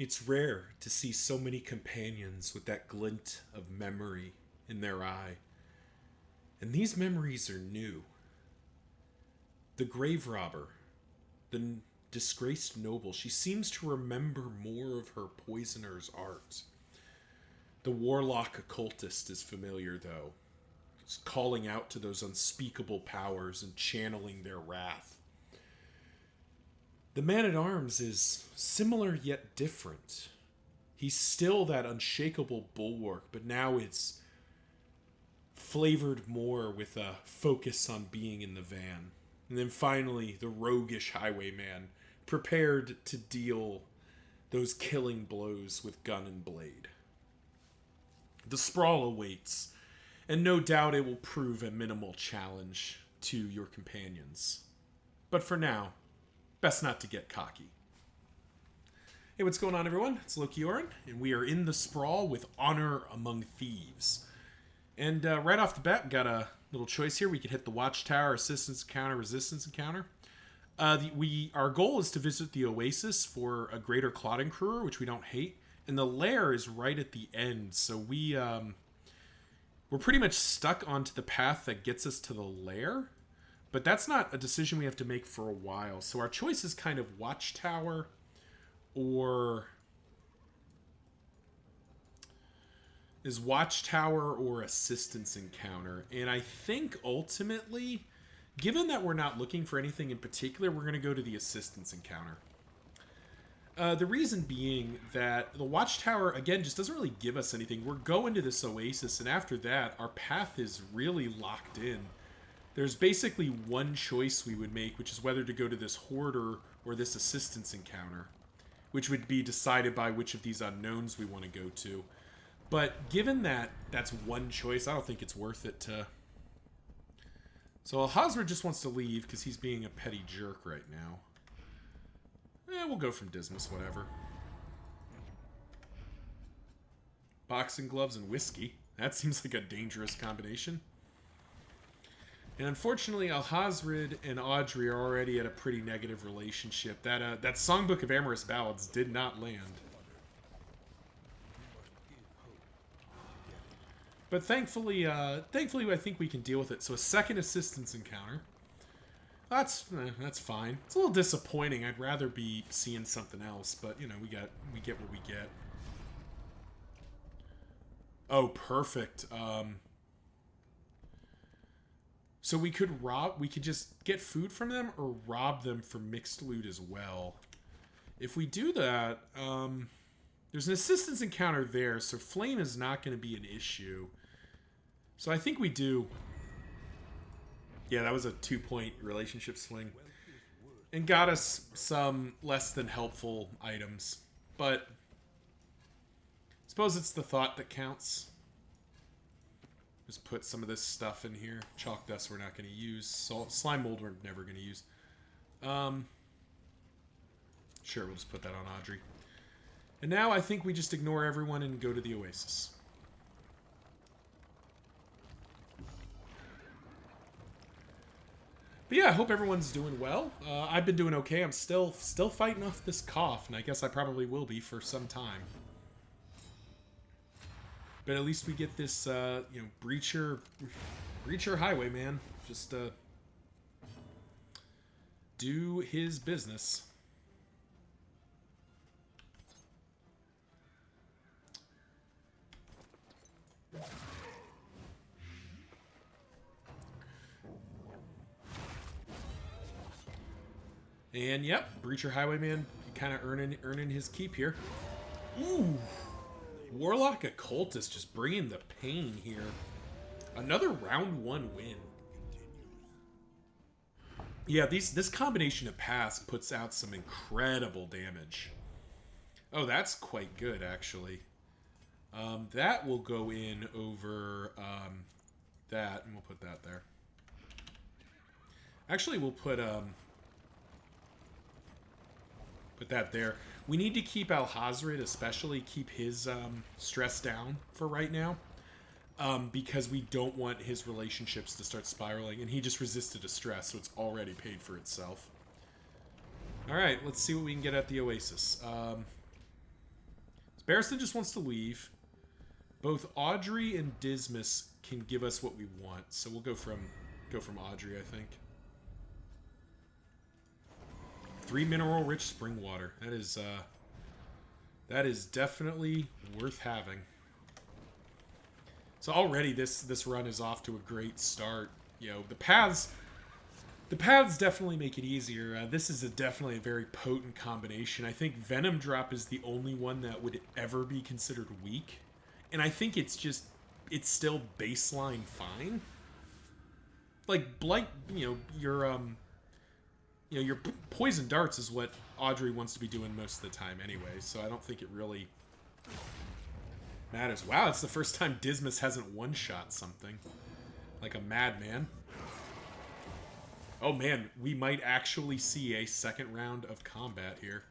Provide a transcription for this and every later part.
It's rare to see so many companions with that glint of memory in their eye. And these memories are new. The grave robber, the disgraced noble, she seems to remember more of her poisoner's art. The warlock occultist is familiar, though. He's calling out to those unspeakable powers and channeling their wrath. The man-at-arms is similar yet different. He's still that unshakable bulwark, but now it's flavored more with a focus on being in the van. And then finally, the roguish highwayman, prepared to deal those killing blows with gun and blade. The Sprawl awaits, and no doubt it will prove a minimal challenge to your companions. But for now, best not to get cocky. Hey, what's going on, everyone? It's Loki Oren, and we are in the Sprawl with Honor Among Thieves. And right off the bat, we got a little choice here. We could hit the Watchtower, Assistance Encounter, Resistance Encounter. Our goal is to visit the Oasis for a greater Clotting Crewer, which we don't hate. And the lair is right at the end, so we're pretty much stuck onto the path that gets us to the lair. But that's not a decision we have to make for a while. So our choice is kind of Watchtower or Assistance Encounter. And I think ultimately, given that we're not looking for anything in particular, we're going to go to the Assistance Encounter. The reason being that the Watchtower, again, just doesn't really give us anything. We're going to this Oasis, and after that, our path is really locked in. There's basically one choice we would make, which is whether to go to this Hoarder or this Assistance Encounter, which would be decided by which of these unknowns we want to go to. But given that that's one choice, I don't think it's worth it to... So Alhazred just wants to leave because he's being a petty jerk right now. We'll go from Dismas, whatever. Boxing gloves and whiskey. That seems like a dangerous combination. And unfortunately, Alhazred and Audrey are already at a pretty negative relationship. That Songbook of Amorous Ballads did not land. But thankfully, I think we can deal with it. So a second Assistance Encounter. That's fine. It's a little disappointing. I'd rather be seeing something else, but you know, we get what we get. Oh, perfect. So we could just get food from them or rob them for mixed loot as well. If we do that, there's an Assistance Encounter there, so flame is not going to be an issue. So I think we do. Yeah, that was a 2-point relationship swing. And got us some less than helpful items. But I suppose it's the thought that counts. Just put some of this stuff in here. Chalk dust we're not going to use. Slime mold we're never going to use. Sure, we'll just put that on Audrey. And now I think we just ignore everyone and go to the Oasis. But yeah, I hope everyone's doing well. I've been doing okay. I'm still fighting off this cough, and I guess I probably will be for some time. But at least we get this, Breacher Highwayman just do his business. And yep, Breacher Highwayman kind of earning his keep here. Ooh, Warlock Occultist just bringing the pain here. Another round 1 win. Yeah, this combination of paths puts out some incredible damage. Oh, that's quite good, actually. That will go in over that, and we'll put that there. Actually, we'll put that there. We need to keep Alhazred, especially keep his stress down for right now. Because we don't want his relationships to start spiraling. And he just resisted a stress, so it's already paid for itself. Alright, let's see what we can get at the Oasis. Barristan just wants to leave. Both Audrey and Dismas can give us what we want, so we'll go from Audrey, I think. 3 mineral-rich spring water. That is definitely worth having. So already this run is off to a great start. You know, the paths definitely make it easier. This is definitely a very potent combination. I think Venom Drop is the only one that would ever be considered weak. And I think it's still baseline fine. Like Blight, your poison darts is what Audrey wants to be doing most of the time anyway, so I don't think it really matters. Wow, it's the first time Dismas hasn't one-shot something. Like a madman. Oh man, we might actually see a second round of combat here.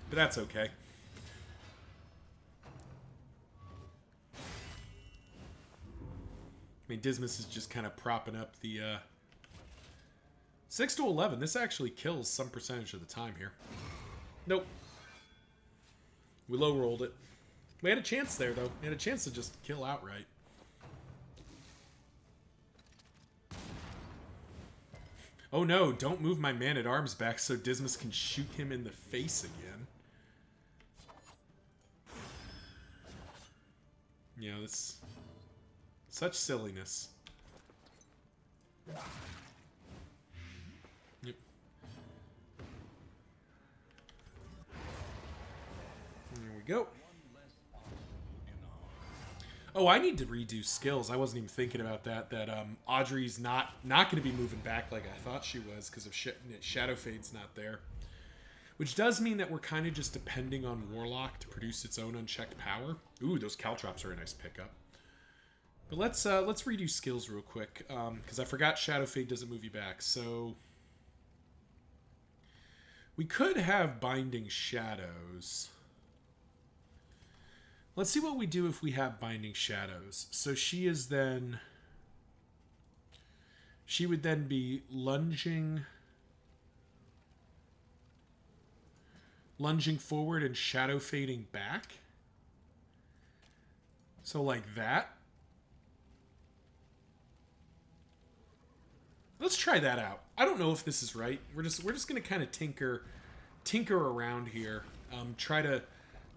But that's okay. I mean, Dismas is just kind of propping up the 6 to 11. This actually kills some percentage of the time here. Nope. We low rolled it. We had a chance there, though. We had a chance to just kill outright. Oh no, don't move my man-at-arms back so Dismas can shoot him in the face again. You know, that's such silliness. Yep. There we go. Oh, I need to redo skills. I wasn't even thinking about that. That Audrey's not going to be moving back like I thought she was because of Shadow Fade's not there. Which does mean that we're kind of just depending on Warlock to produce its own unchecked power. Ooh, those caltrops are a nice pickup. But let's redo skills real quick because I forgot Shadow Fade doesn't move you back. So we could have Binding Shadows. Let's see what we do if we have Binding Shadows. So she would then be lunging forward and shadow fading back. So like that. Let's try that out. I don't know if this is right. We're just gonna kind of tinker around here.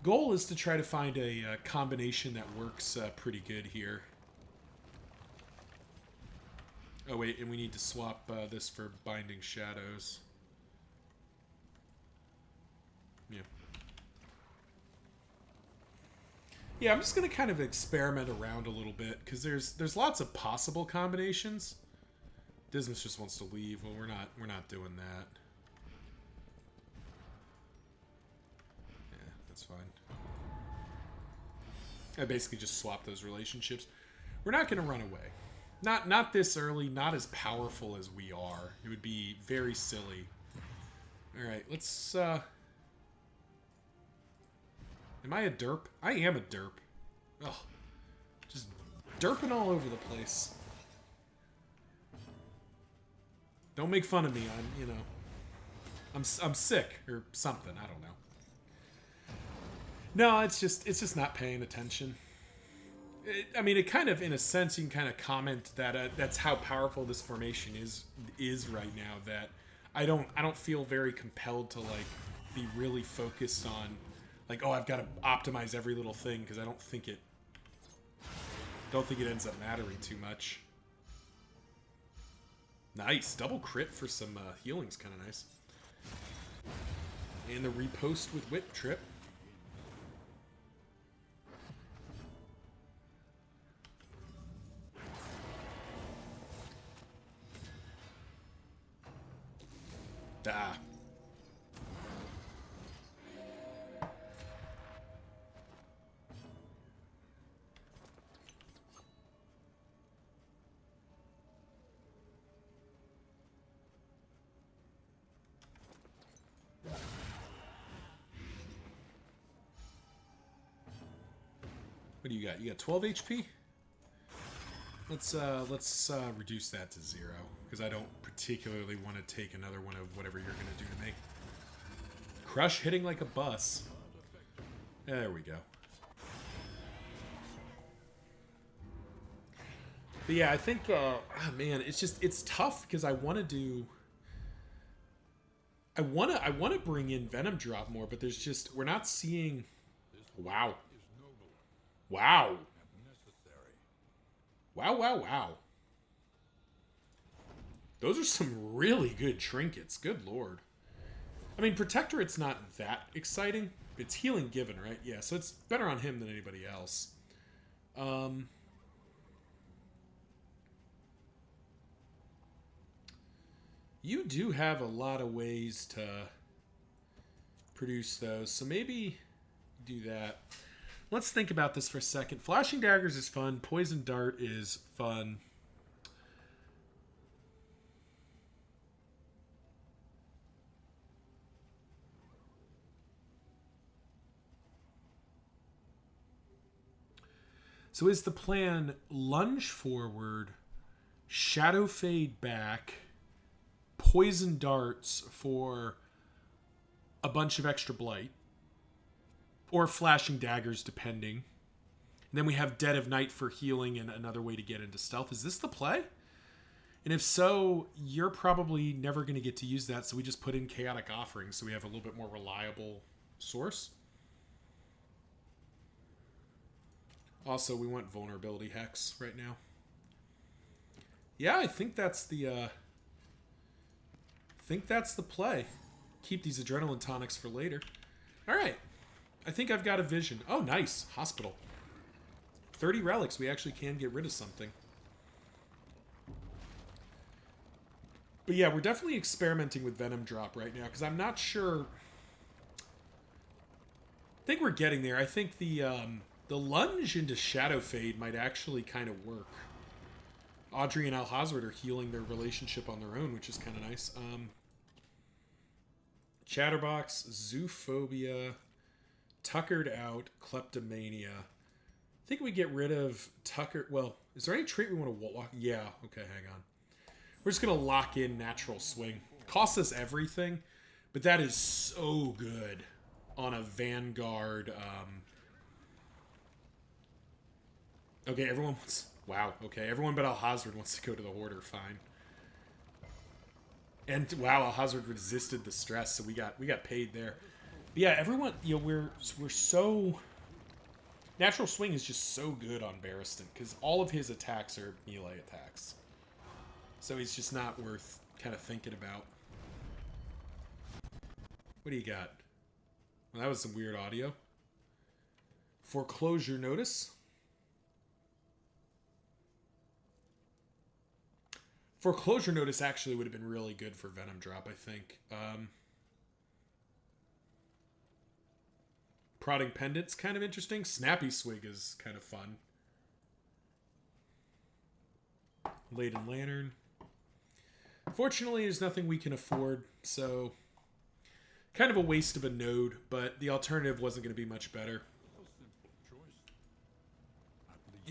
Goal is to try to find a combination that works pretty good here. Oh wait, and we need to swap this for Binding Shadows. Yeah. Yeah, I'm just gonna kind of experiment around a little bit because there's lots of possible combinations. Dismas just wants to leave. Well, we're not doing that. Yeah, that's fine. I basically just swapped those relationships. We're not going to run away. Not this early, not as powerful as we are. It would be very silly. Alright, let's... Am I a derp? I am a derp. Ugh. Just derping all over the place. Don't make fun of me. I'm sick or something. I don't know. No, it's just not paying attention. It kind of, in a sense, you can kind of comment that that's how powerful this formation is right now. That I don't feel very compelled to like be really focused on like, oh, I've got to optimize every little thing because I don't think it ends up mattering too much. Nice double crit for some healing's kind of nice, and the repost with whip trip. Ah. What do you got? You got 12 HP? Let's reduce that to 0 because I don't particularly want to take another one of whatever you're gonna do to me. Crush hitting like a bus. There we go. But yeah, I think, man, it's tough because I want to do. I want to bring in Venom Drop more, but we're not seeing. Wow. Wow. Wow. Those are some really good trinkets. Good lord. I mean, Protectorate's not that exciting. It's healing given, right? Yeah, so it's better on him than anybody else. You do have a lot of ways to produce those, so maybe do that. Let's think about this for a second. Flashing Daggers is fun. Poison Dart is fun. So is the plan lunge forward, shadow fade back, poison darts for a bunch of extra blight, or flashing daggers depending. And then we have Dead of Night for healing and another way to get into stealth. Is this the play? And if so, you're probably never going to get to use that, so we just put in Chaotic Offering so we have a little bit more reliable source. Also, we want Vulnerability Hex right now. Yeah, I think that's the play. Keep these Adrenaline Tonics for later. All right. I think I've got a vision. Oh, nice. Hospital. 30 relics. We actually can get rid of something. But yeah, we're definitely experimenting with Venom Drop right now because I'm not sure. I think we're getting there. I think the lunge into Shadow Fade might actually kind of work. Audrey and Alhazard are healing their relationship on their own, which is kind of nice. Chatterbox, Zoophobia, Tuckered Out, Kleptomania. I think we get rid of Tucker. Well, is there any trait we want to walk? Yeah. Okay, hang on. We're just going to lock in Natural Swing. Costs us everything, but that is so good on a Vanguard. Okay, everyone wants... Wow, okay. Everyone but Alhazard wants to go to the Hoarder. Fine. And, wow, Alhazard resisted the stress, so we got paid there. But yeah, everyone... You know, we're so... Natural Swing is just so good on Barristan, because all of his attacks are melee attacks. So he's just not worth kind of thinking about. What do you got? Well, that was some weird audio. Foreclosure Notice. Foreclosure Notice actually would have been really good for Venom Drop, I think. Prodding Pendant's kind of interesting. Snappy Swig is kind of fun. Laden Lantern. Fortunately, there's nothing we can afford, so kind of a waste of a node, but the alternative wasn't going to be much better.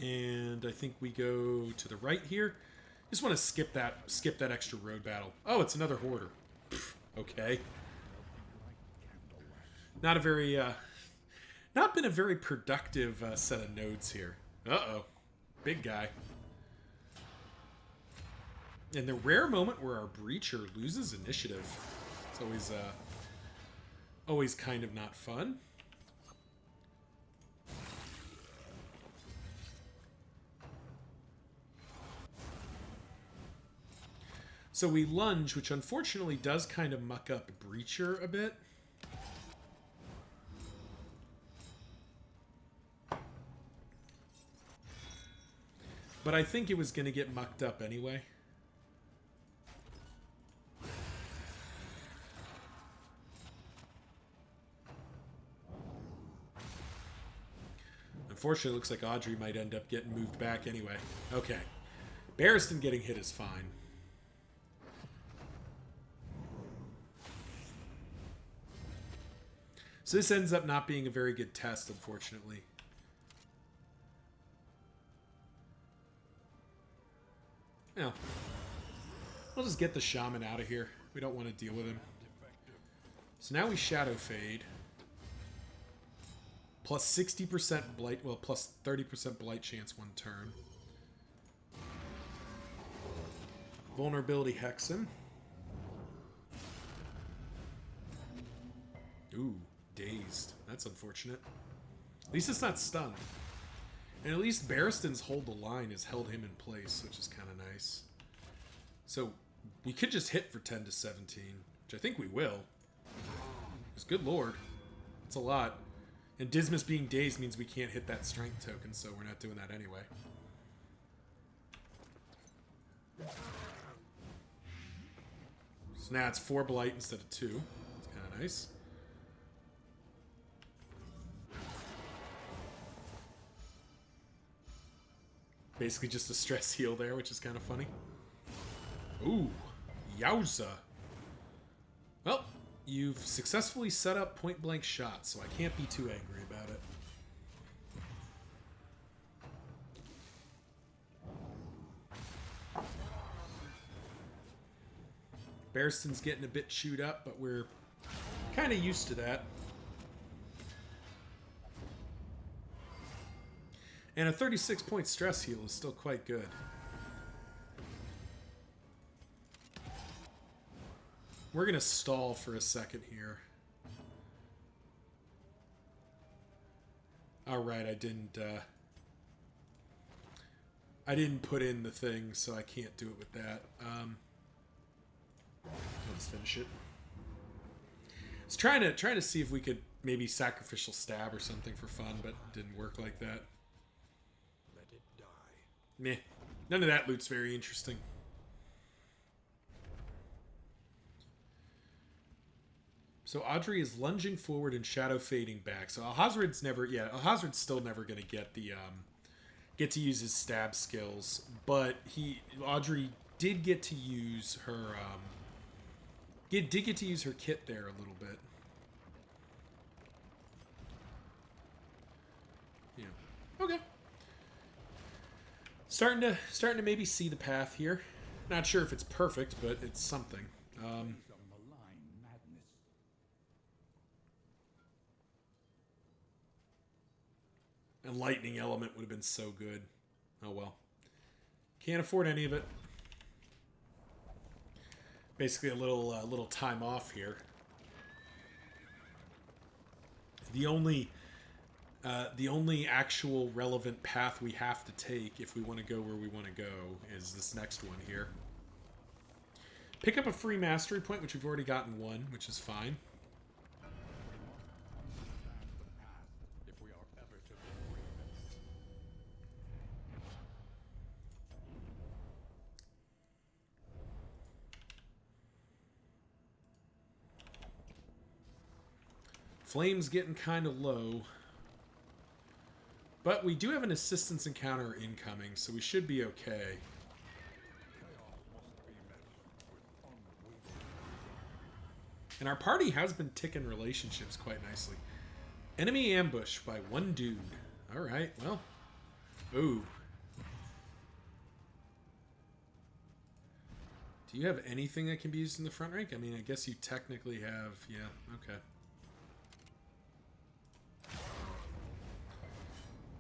And I think we go to the right here. Just want to skip that extra road battle. Oh, it's another Hoarder. Pfft, okay. Not a very, not been a very productive set of nodes here. Uh-oh. Big guy. And the rare moment where our Breacher loses initiative. It's always kind of not fun. So we lunge, which unfortunately does kind of muck up Breacher a bit. But I think it was going to get mucked up anyway. Unfortunately, it looks like Audrey might end up getting moved back anyway. Okay. Barristan getting hit is fine. So this ends up not being a very good test, unfortunately. just get the shaman out of here. We don't want to deal with him. So now we Shadow Fade. Plus 60% blight, well, plus 30% blight chance one turn. Vulnerability Hex him. Ooh, dazed. That's unfortunate. At least it's not stunned. And at least Barristan's Hold the Line has held him in place, which is kind of nice. So we could just hit for 10 to 17, which I think we will. Because good lord, it's a lot. And Dismas being dazed means we can't hit that strength token, so we're not doing that anyway. So now it's 4 blight instead of 2. It's kind of nice. Basically just a stress heal there, which is kind of funny. Ooh, yowza. Well, you've successfully set up point-blank shots, so I can't be too angry about it. Barristan's getting a bit chewed up, but we're kind of used to that. And a 36-point stress heal is still quite good. We're going to stall for a second here. Alright, I didn't put in the thing, so I can't do it with that. Let's finish it. I was trying to see if we could maybe sacrificial stab or something for fun, but it didn't work like that. Let it die. Meh. None of that loot's very interesting. So Audrey is lunging forward and shadow fading back. So Alhazred's still never going to get the get to use his stab skills, but Audrey did get to use her did get to use her kit there a little bit. Yeah. Okay. Starting to maybe see the path here. Not sure if it's perfect, but it's something. And lightning element would have been so good. Oh well. Can't afford any of it. Basically a little time off here. The only actual relevant path we have to take if we want to go where we want to go is this next one here. Pick up a free mastery point, which we've already gotten one, which is fine. Flame's getting kind of low. But we do have an assistance encounter incoming, so we should be okay. And our party has been ticking relationships quite nicely. Enemy ambush by one dude. Alright, well. Ooh. Do you have anything that can be used in the front rank? I mean, I guess you technically have... Yeah, okay.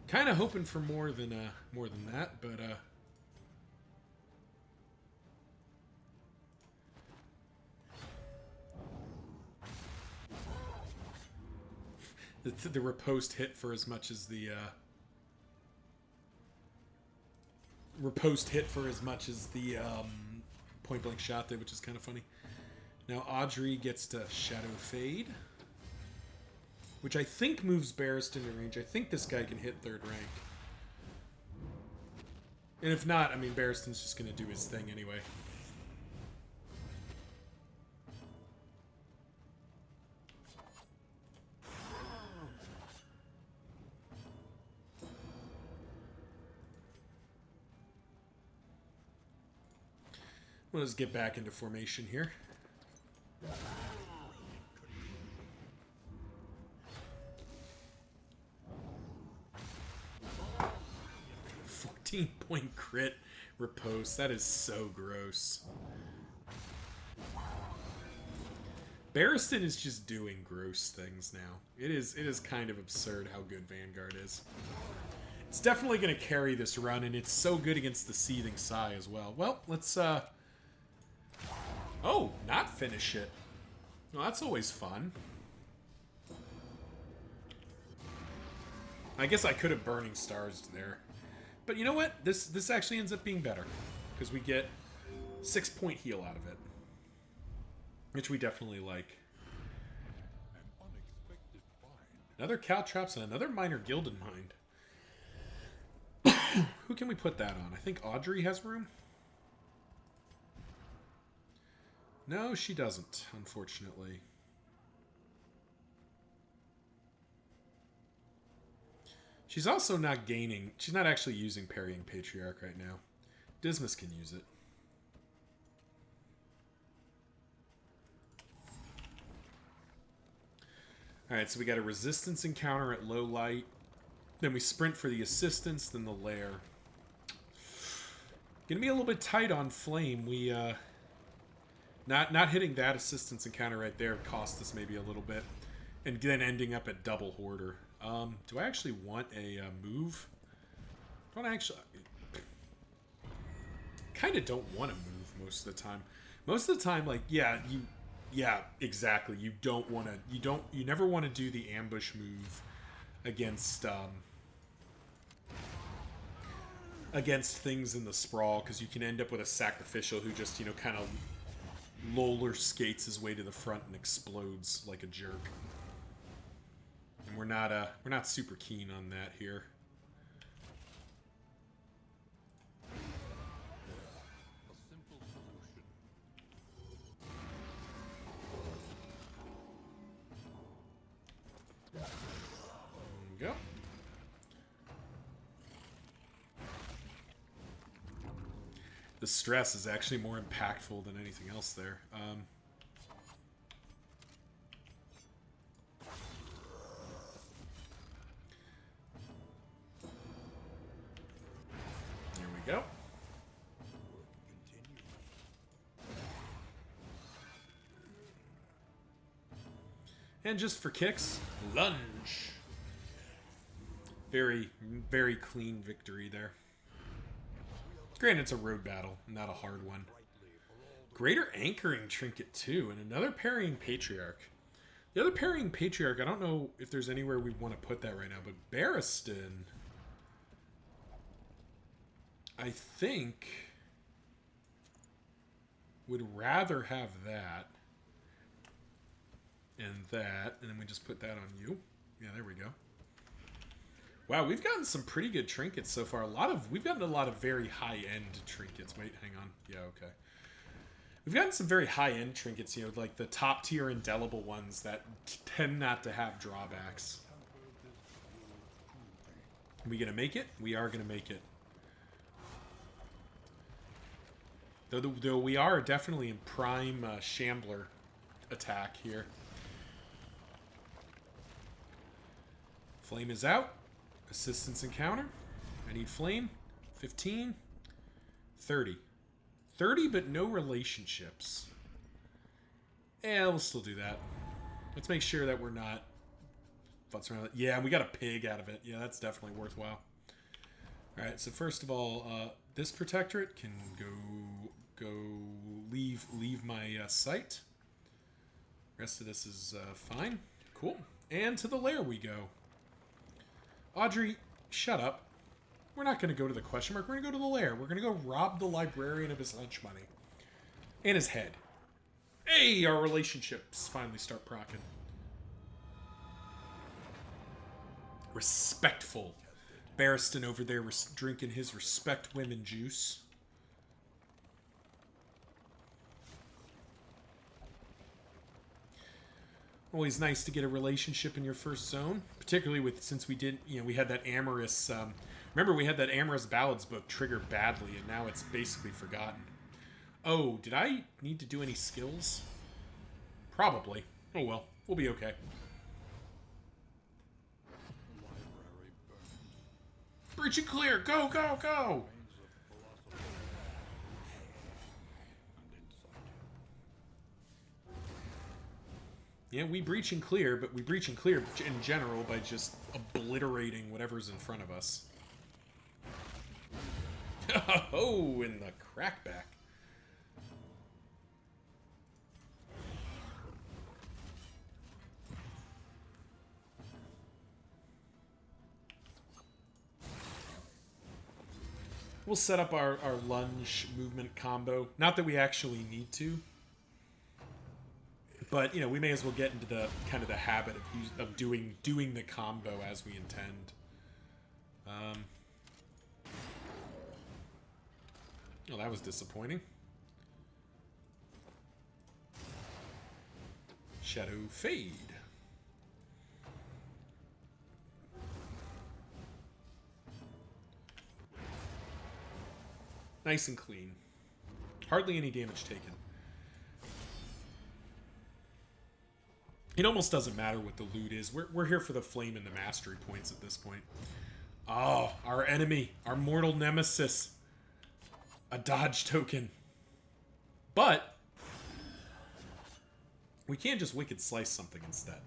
Kind of hoping for more than that, but the riposte hit for as much as the point blank shot did, which is kind of funny. Now Audrey gets to shadow fade, which I think moves Barristan to range. I think this guy can hit 3rd rank. And if not, I mean, Barristan's just going to do his thing anyway. We'll just get back into formation here. 14-point crit riposte. That is so gross. Barristan is just doing gross things now. It is kind of absurd how good Vanguard is. It's definitely going to carry this run, and it's so good against the Seething Sigh as well. Well, let's, oh, not finish it. Well, that's always fun. I guess I could have Burning Stars there. But you know what? This actually ends up being better. Because we get 6-point heal out of it. Which we definitely like. Another Caltrops and another Minor Gilded Mind. Who can we put that on? I think Audrey has room. No, she doesn't, unfortunately. She's also not gaining... She's not actually using Parrying Patriarch right now. Dismas can use it. Alright, so we got a Resistance encounter at low light. Then we sprint for the Assistance, then the lair. Gonna be a little bit tight on Flame. We, Not hitting that Assistance encounter right there cost us maybe a little bit. And then ending up at double Hoarder. Do I actually want a move? Don't actually... Kind of don't want to move most of the time. Most of the time, like, yeah, exactly. You don't want to... You never want to do the ambush move against, against things in the Sprawl, because you can end up with a Sacrificial who just, you know, kind of roller skates his way to the front and explodes like a jerk. And we're not super keen on that here. There we go. The stress is actually more impactful than anything else there. There we go. And just for kicks, lunge. Very, very clean victory there. Granted, it's a road battle, not a hard one. Greater Anchoring Trinket, too, and another Parrying Patriarch. The other Parrying Patriarch, I don't know if there's anywhere we want to put that right now, but Barristan, I think, would rather have that and that, and then we just put that on you. Yeah, there we go. Wow, we've gotten some pretty good trinkets so far. We've gotten a lot of very high-end trinkets. Wait, hang on. Yeah, okay. We've gotten some very high-end trinkets, you know, like the top-tier indelible ones that tend not to have drawbacks. Are we going to make it? We are going to make it. Though we are definitely in prime Shambler attack here. Flame is out. Assistance encounter. I need Flame. 15. 30. 30, but no relationships. Yeah, we'll still do that. Let's make sure that we're not... Yeah, we got a pig out of it. Yeah, that's definitely worthwhile. Alright, so first of all, this Protectorate can leave my sight. Rest of this is fine. Cool. And to the lair we go. Audrey, shut up. We're not going to go to the question mark. We're going to go to the lair. We're going to go rob the librarian of his lunch money. And his head. Hey, our relationships finally start procking. Respectful. Barristan over there drinking his respect women juice. Always nice to get a relationship in your first zone, particularly since we had that amorous. Remember, we had that amorous ballads book trigger badly, and now it's basically forgotten. Oh, did I need to do any skills? Probably. Oh well, we'll be okay. Breach and clear! Go, go, go! Yeah, we breach and clear, but we breach and clear in general by just obliterating whatever's in front of us. Oh, in the crackback. We'll set up our lunge movement combo. Not that we actually need to. But, you know, we may as well get into the kind of the habit of doing the combo as we intend. Oh, that was disappointing. Shadow Fade. Nice and clean. Hardly any damage taken. It almost doesn't matter what the loot is. We're here for the flame and the mastery points at this point. Oh, our enemy. Our mortal nemesis. A dodge token. But we can just Wicked Slice something instead.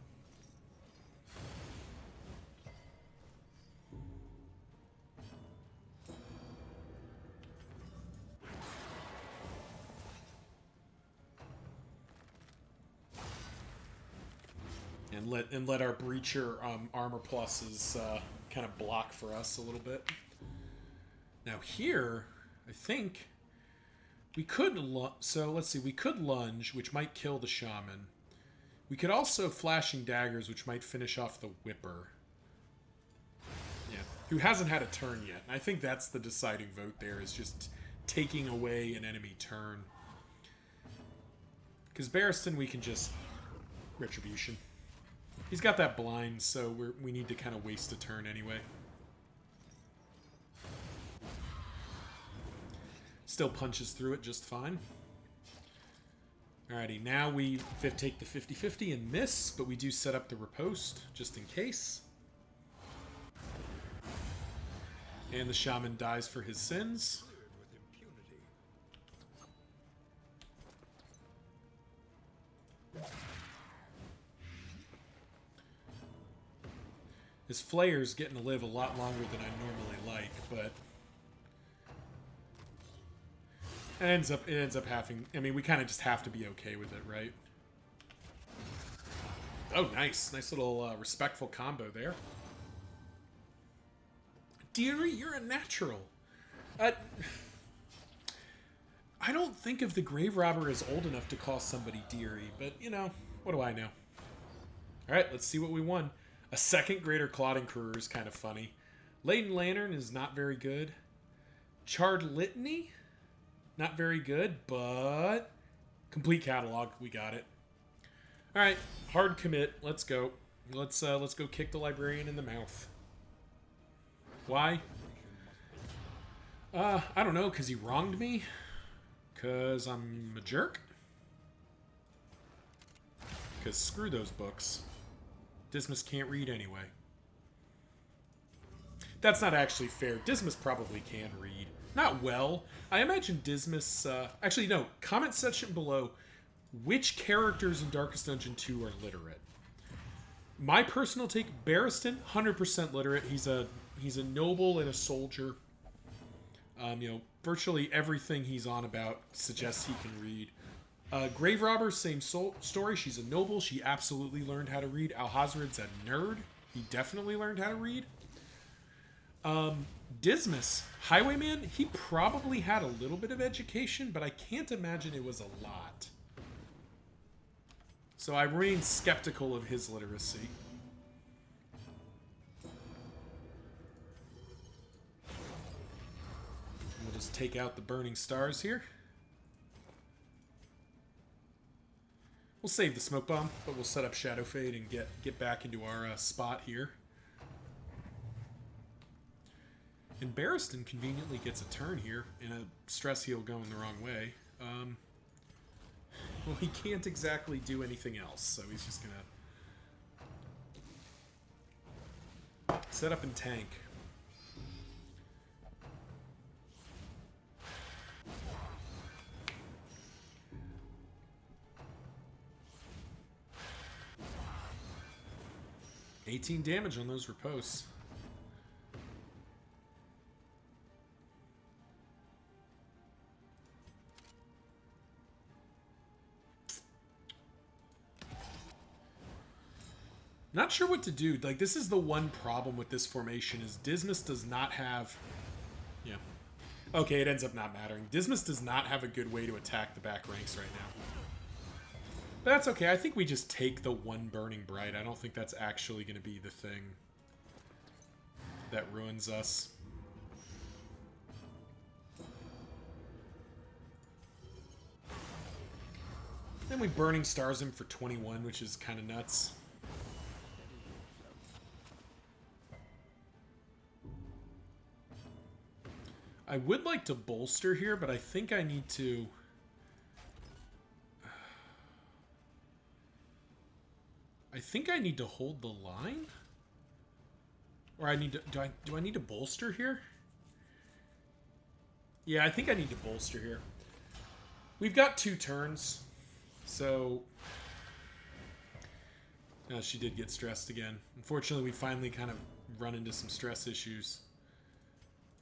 And let our breacher armor pluses kind of block for us a little bit. Now here, I think we could so let's see, we could lunge, which might kill the shaman. We could also flashing daggers, which might finish off the whipper. Yeah, who hasn't had a turn yet. And I think that's the deciding vote there, is just taking away an enemy turn. Because Barristan, we can just retribution. He's got that blind, so we need to kind of waste a turn anyway. Still punches through it just fine. Alrighty, now we take the 50-50 and miss, but we do set up the riposte, just in case. And the shaman dies for his sins. His flayer's getting to live a lot longer than I normally like, but it ends up having. I mean, we kind of just have to be okay with it, right? Oh, nice little respectful combo there. Deary, you're a natural. I don't think of the grave robber as old enough to call somebody Deary, but you know, what do I know? All right, let's see what we won. A second Greater Clotting Career is kind of funny. Laden Lantern is not very good. Charred Litany, not very good, but complete catalog, we got it. All right, hard commit. Let's go. Let's go kick the librarian in the mouth. Why? I don't know, because he wronged me. Because I'm a jerk. Because screw those books. Dismas can't read anyway. That's not actually fair. Dismas probably can read. Not well. I imagine Dismas... actually, no. Comment section below. Which characters in Darkest Dungeon 2 are literate? My personal take, Barristan, 100% literate. He's a noble and a soldier. You know, virtually everything he's on about suggests he can read. Grave Robber, same story. She's a noble. She absolutely learned how to read. Alhazred's a nerd. He definitely learned how to read. Dismas, Highwayman, he probably had a little bit of education, but I can't imagine it was a lot. So I remain skeptical of his literacy. We'll just take out the burning stars here. We'll save the smoke bomb, but we'll set up Shadow Fade and get back into our spot here. And Barristan conveniently gets a turn here in a stress heal going the wrong way. Well, he can't exactly do anything else, so he's just gonna set up and tank. 18 damage on those riposts. Not sure what to do. Like, this is the one problem with this formation is Dismas does not have... Yeah. Okay, it ends up not mattering. Dismas does not have a good way to attack the back ranks right now. But that's okay. I think we just take the one Burning Bright. I don't think that's actually going to be the thing that ruins us. Then we Burning Stars him for 21, which is kind of nuts. I would like to bolster here, but I think I need to... I think I need to hold the line? Or I need to... Do I need to bolster here? Yeah, I think I need to bolster here. We've got 2 turns, so... she did get stressed again. Unfortunately, we finally kind of run into some stress issues.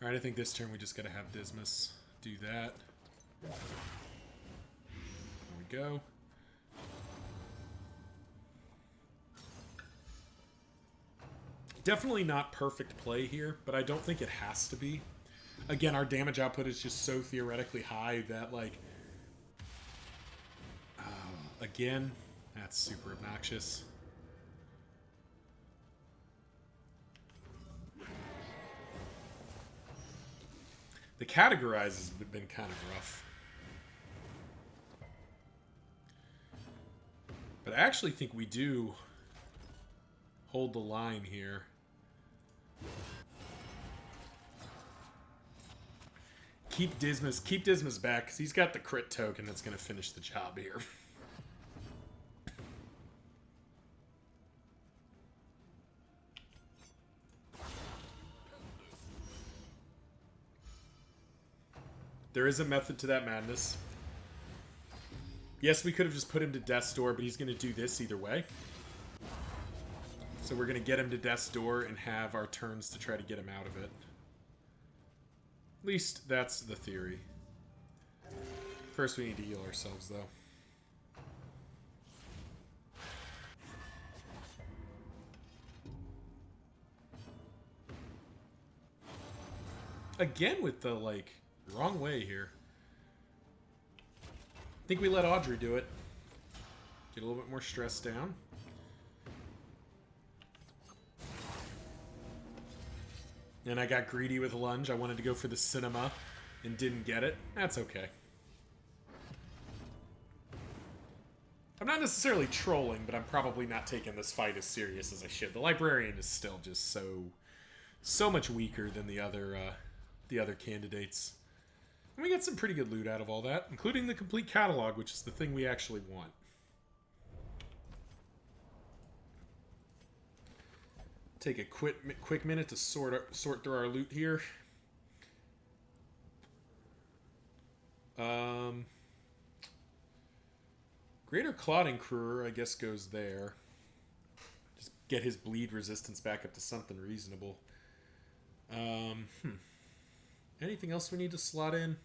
Alright, I think this turn we just gotta have Dismas do that. There we go. Definitely not perfect play here, but I don't think it has to be. Again, our damage output is just so theoretically high that, like... again, that's super obnoxious. The categorize has been kind of rough. But I actually think we do hold the line here. Keep Dismas back, because he's got the crit token that's going to finish the job here. There is a method to that madness. Yes, we could have just put him to Death's Door, but he's going to do this either way. So we're going to get him to Death's Door and have our turns to try to get him out of it. At least that's the theory. First we need to heal ourselves, though. Again with the, like... wrong way here. I think we let Audrey do it. Get a little bit more stress down. And I got greedy with lunge. I wanted to go for the cinema and didn't get it. That's okay. I'm not necessarily trolling, but I'm probably not taking this fight as serious as I should. The Librarian is still just so much weaker than the other candidates. And we got some pretty good loot out of all that, including the complete catalog, which is the thing we actually want. Take a quick minute to sort through our loot here. Greater Clotting Crewer, I guess, goes there. Just get his bleed resistance back up to something reasonable. Anything else we need to slot in?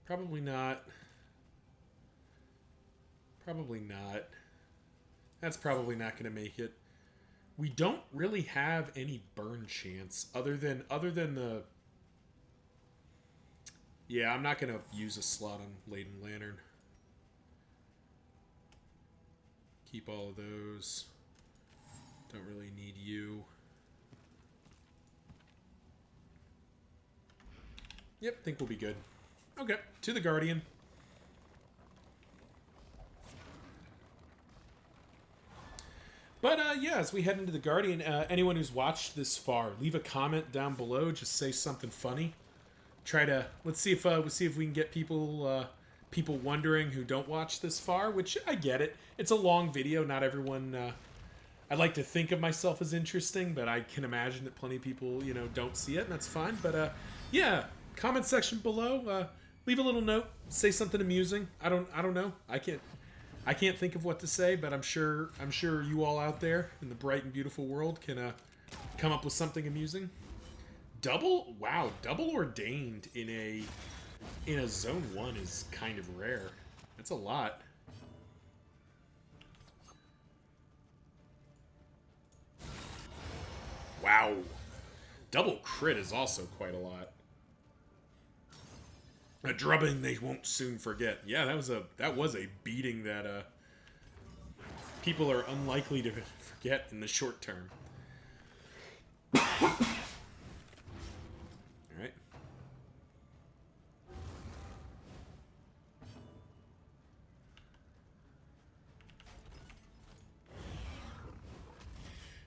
Probably not. Probably not. That's probably not going to make it. We don't really have any burn chance other than the... Yeah, I'm not going to use a slot on Laden Lantern. Keep all of those. Don't really need you. Yep, think we'll be good. Okay, to the Guardian. But yeah, as we head into the Guardian, anyone who's watched this far, leave a comment down below. Just say something funny. Let's see if we can get people wondering who don't watch this far. Which I get it. It's a long video. Not everyone. I like to think of myself as interesting, but I can imagine that plenty of people don't see it, and that's fine. But yeah, comment section below. Leave a little note. Say something amusing. I don't know. I can't think of what to say, but I'm sure you all out there in the bright and beautiful world can come up with something amusing. Double, wow, double ordained in a zone 1 is kind of rare. That's a lot. Wow. Double crit is also quite a lot. A drubbing they won't soon forget. Yeah, that was a beating that people are unlikely to forget in the short term. All right.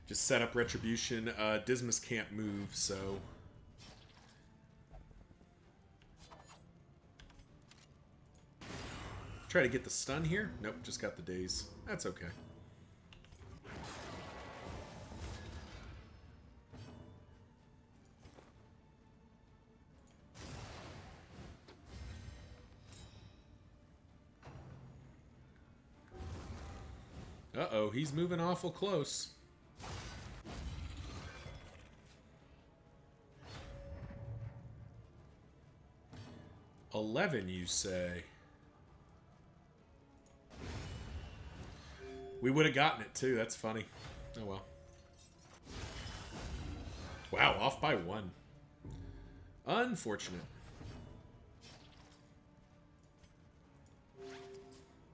Just set up Retribution. Dismas can't move, so... Try to get the stun here. Nope, just got the daze. That's okay. Uh-oh, he's moving awful close. $11, you say? We would have gotten it, too. That's funny. Oh, well. Wow, off by 1. Unfortunate.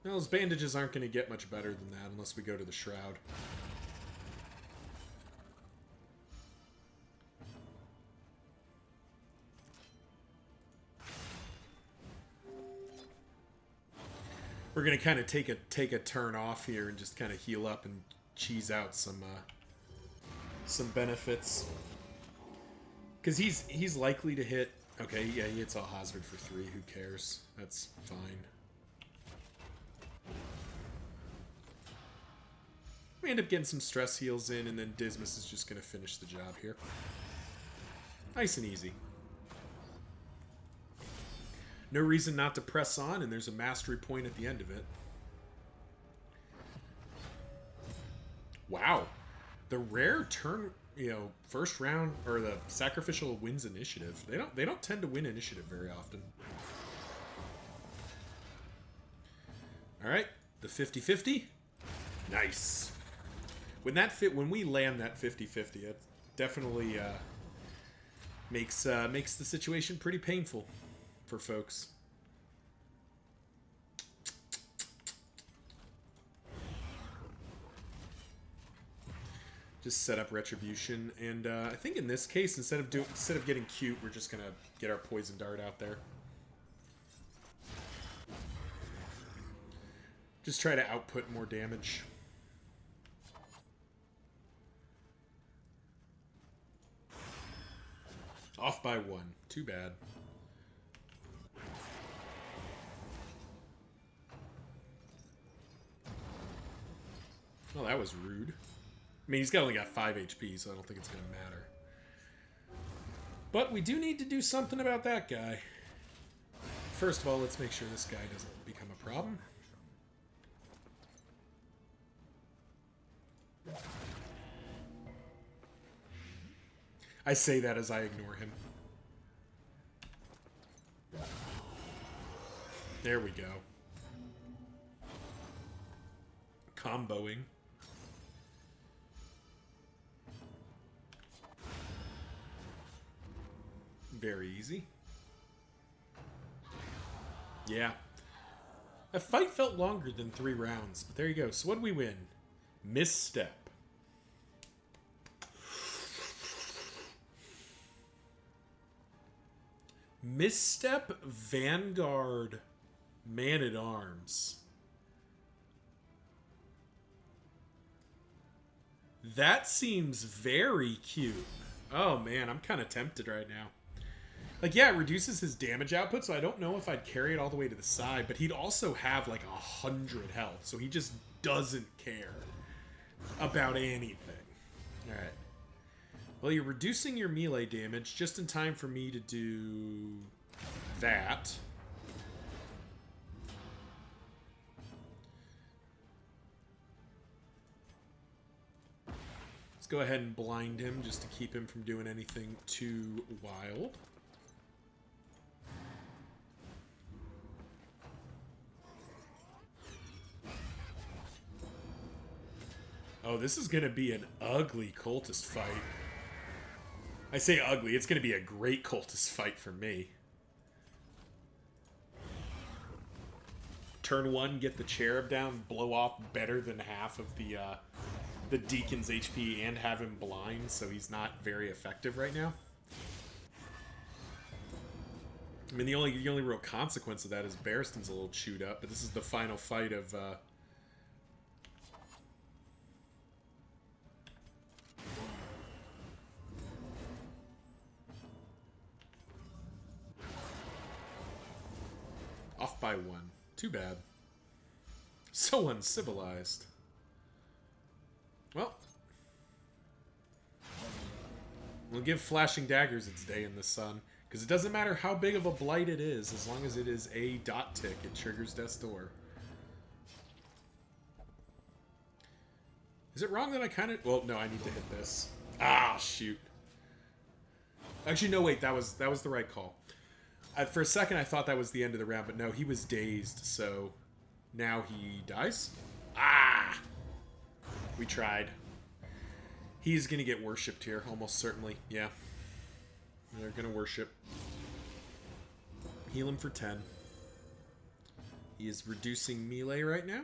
Well, those bandages aren't going to get much better than that unless we go to the Shroud. We're going to kind of take a turn off here and just kind of heal up and cheese out some benefits. Because he's likely to hit... Okay, yeah, he hits Alhazard for 3. Who cares? That's fine. We end up getting some stress heals in, and then Dismas is just going to finish the job here. Nice and easy. No reason not to press on, and there's a mastery point at the end of it. Wow. The rare turn, first round, or the sacrificial wins initiative. They don't tend to win initiative very often. Alright, the 50-50. Nice. When we land that 50-50, it definitely makes the situation pretty painful for folks. Just set up Retribution, and I think in this case, instead of getting cute, we're just gonna get our Poison Dart out there. Just try to output more damage. Off by 1. Too bad. Well, that was rude. I mean, he's only got 5 HP, so I don't think it's going to matter. But we do need to do something about that guy. First of all, let's make sure this guy doesn't become a problem. I say that as I ignore him. There we go. Comboing. Very easy. Yeah. That fight felt longer than 3 rounds, but there you go. So what do we win? Misstep. Misstep, Vanguard, Man-at-Arms. That seems very cute. Oh man, I'm kind of tempted right now. Like, yeah, it reduces his damage output, so I don't know if I'd carry it all the way to the side, but he'd also have like 100 health, so he just doesn't care about anything. Alright. Well, you're reducing your melee damage just in time for me to do that. Let's go ahead and blind him just to keep him from doing anything too wild. Oh, this is going to be an ugly cultist fight. I say ugly, it's going to be a great cultist fight for me. Turn 1, get the cherub down, blow off better than half of the Deacon's HP, and have him blind, so he's not very effective right now. I mean, the only real consequence of that is Barristan's a little chewed up, but this is the final fight of... Off by 1. Too bad. So uncivilized. Well. We'll give Flashing Daggers its day in the sun. Because it doesn't matter how big of a blight it is. As long as it is a dot tick, it triggers Death's Door. Is it wrong that I kind of... Well, no, I need to hit this. Ah, shoot. Actually, no, wait. That was the right call. For a second, I thought that was the end of the round, but no, he was dazed, so now he dies. Ah! We tried. He's going to get worshipped here, almost certainly. Yeah. They're going to worship. Heal him for 10. He is reducing melee right now.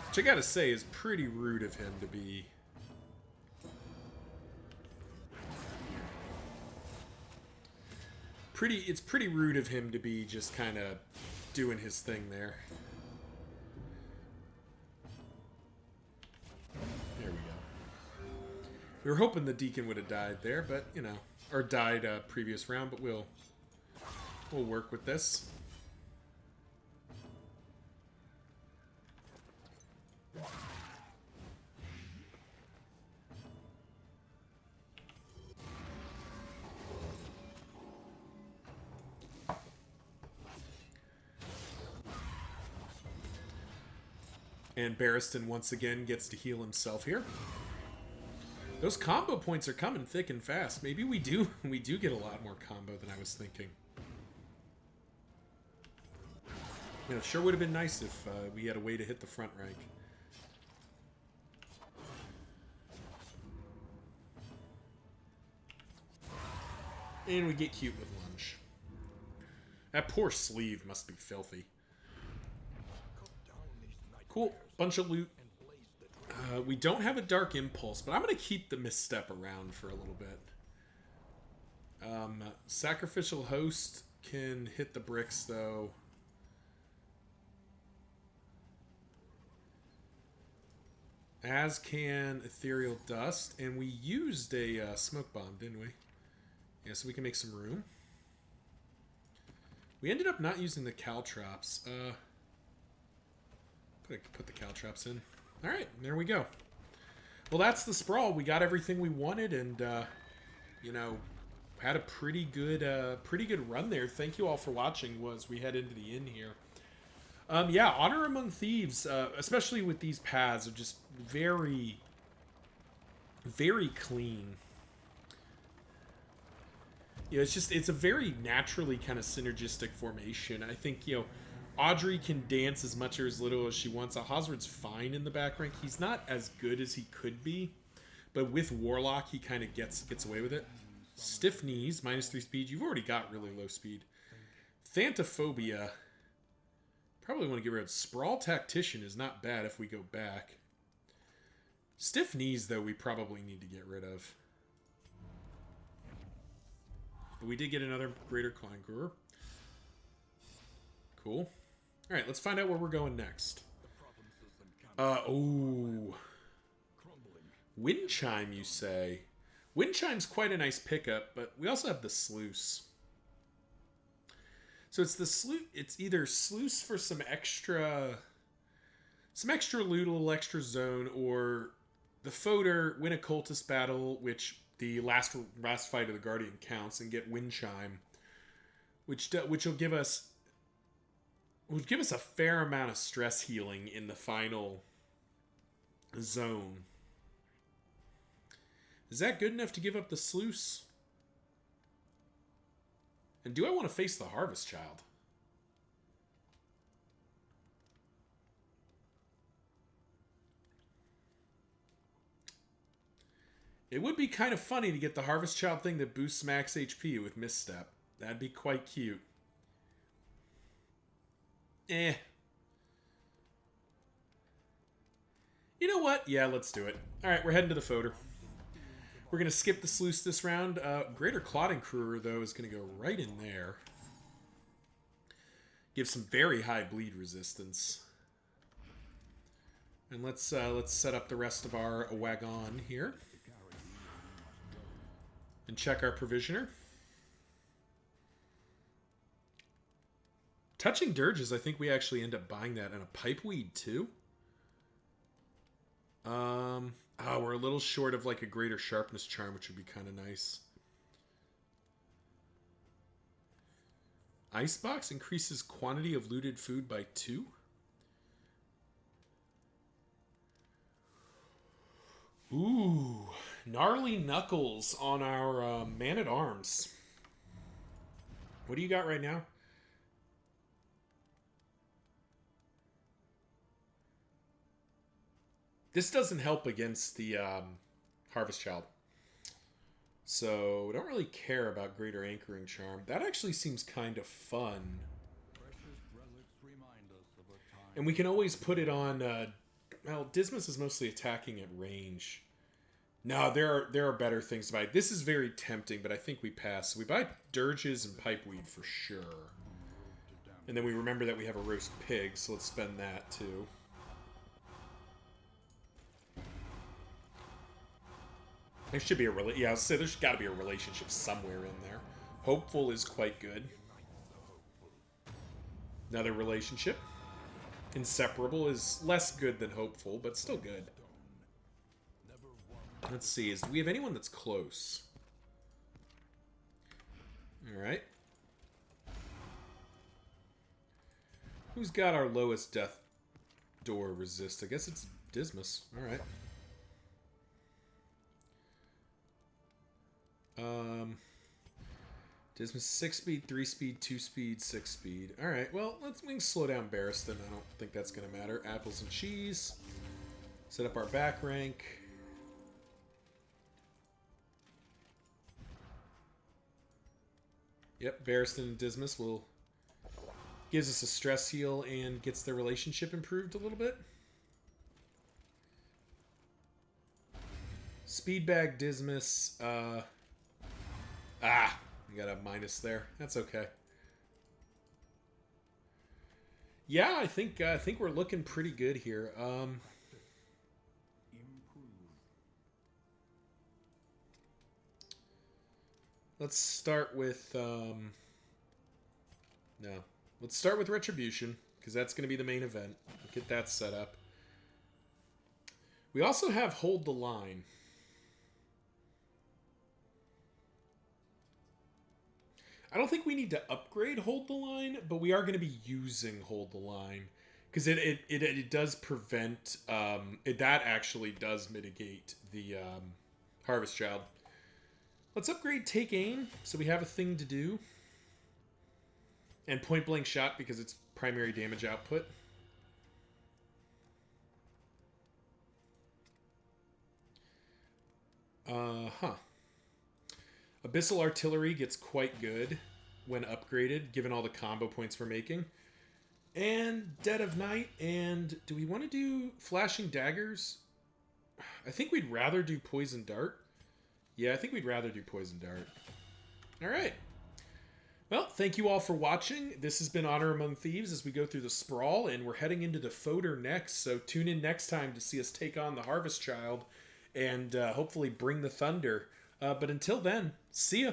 Which I gotta say is pretty rude of him to be... It's pretty rude of him to be just kind of doing his thing there. There we go. We were hoping the Deacon would have died there, but, you know... Or died previous round, but we'll work with this. And Barristan once again gets to heal himself here. Those combo points are coming thick and fast. Maybe we do get a lot more combo than I was thinking. You know, it sure would have been nice if we had a way to hit the front rank. And we get cute with lunge. That poor sleeve must be filthy. Cool. Bunch of loot. We don't have a Dark Impulse, but I'm going to keep the Misstep around for a little bit. Sacrificial Host can hit the bricks, though. As can Ethereal Dust. And we used a Smoke Bomb, didn't we? Yeah, so we can make some room. We ended up not using the Caltrops. Put the Caltrops in. Alright, there we go. Well, that's the Sprawl. We got everything we wanted, and, you know, had a pretty good run there. Thank you all for watching as we head into the inn here. Yeah, Honor Among Thieves, especially with these paths, are just very, very clean. You know, it's a very naturally kind of synergistic formation. I think, you know, Audrey can dance as much or as little as she wants. Ahazard's fine in the back rank. He's not as good as he could be, but with Warlock, he kind of gets away with it. Stiff Knees, -3 speed. You've already got really low speed. Thantophobia. Probably want to get rid of Sprawl. Tactician is not bad if we go back. Stiff Knees, though, we probably need to get rid of. But we did get another Greater Kleingrur. Cool. Alright, let's find out where we're going next. Oh. Wind Chime, you say? Wind Chime's quite a nice pickup, but we also have the Sluice. So it's the Sluice. It's either Sluice for some extra loot, a little extra zone, or the Fodor, win a cultist battle, which the last fight of the Guardian counts and get Wind Chime, which will give us a fair amount of stress healing in the final zone. Is that good enough to give up the Sluice? And do I want to face the Harvest Child? It would be kind of funny to get the Harvest Child thing that boosts max HP with Misstep. That'd be quite cute. You know what? Yeah, let's do it. Alright, we're heading to the Foder. We're going to skip the Sluice this round. Greater Clotting Crewer, though, is going to go right in there. Give some very high bleed resistance. And let's set up the rest of our wagon here. And check our Provisioner. Touching Dirges, I think we actually end up buying that. And a Pipeweed, too. We're a little short of like a Greater Sharpness Charm, which would be kind of nice. Icebox increases quantity of looted food by 2. Ooh, Gnarly Knuckles on our Man-at-Arms. What do you got right now? This doesn't help against the Harvest Child. So, we don't really care about Greater Anchoring Charm. That actually seems kind of fun. And we can always put it on... well, Dismas is mostly attacking at range. No, there are better things to buy. This is very tempting, but I think we pass. So we buy Dirges and Pipeweed for sure. And then we remember that we have a Roast Pig, so let's spend that too. There should be yeah, I'll say there's got to be a relationship somewhere in there. Hopeful is quite good. Another relationship. Inseparable is less good than hopeful, but still good. Let's see, do we have anyone that's close? Alright. Who's got our lowest death door resist? I guess it's Dismas. Alright. Dismas 6 speed, 3 speed, 2 speed, 6 speed. Alright, well, we can slow down Barristan. I don't think that's going to matter. Apples and cheese. Set up our back rank. Yep, Barristan and Dismas gives us a stress heal and gets their relationship improved a little bit. Speedbag Dismas, we got a minus there. That's okay. Yeah, I think we're looking pretty good here. Let's start with let's start with Retribution, because that's going to be the main event. Get that set up. We also have Hold the Line. I don't think we need to upgrade Hold the Line, but we are going to be using Hold the Line, because it does prevent that actually does mitigate the Harvest Child. Let's upgrade Take Aim, so we have a thing to do. And Point Blank Shot, because it's primary damage output. Abyssal Artillery gets quite good when upgraded, given all the combo points we're making. And Dead of Night, and do we want to do Flashing Daggers? I think we'd rather do Poison Dart. Yeah, I think we'd rather do Poison Dart. Alright. Well, thank you all for watching. This has been Honor Among Thieves as we go through the Sprawl, and we're heading into the Foder next, so tune in next time to see us take on the Harvest Child and hopefully bring the Thunder. But until then, see ya!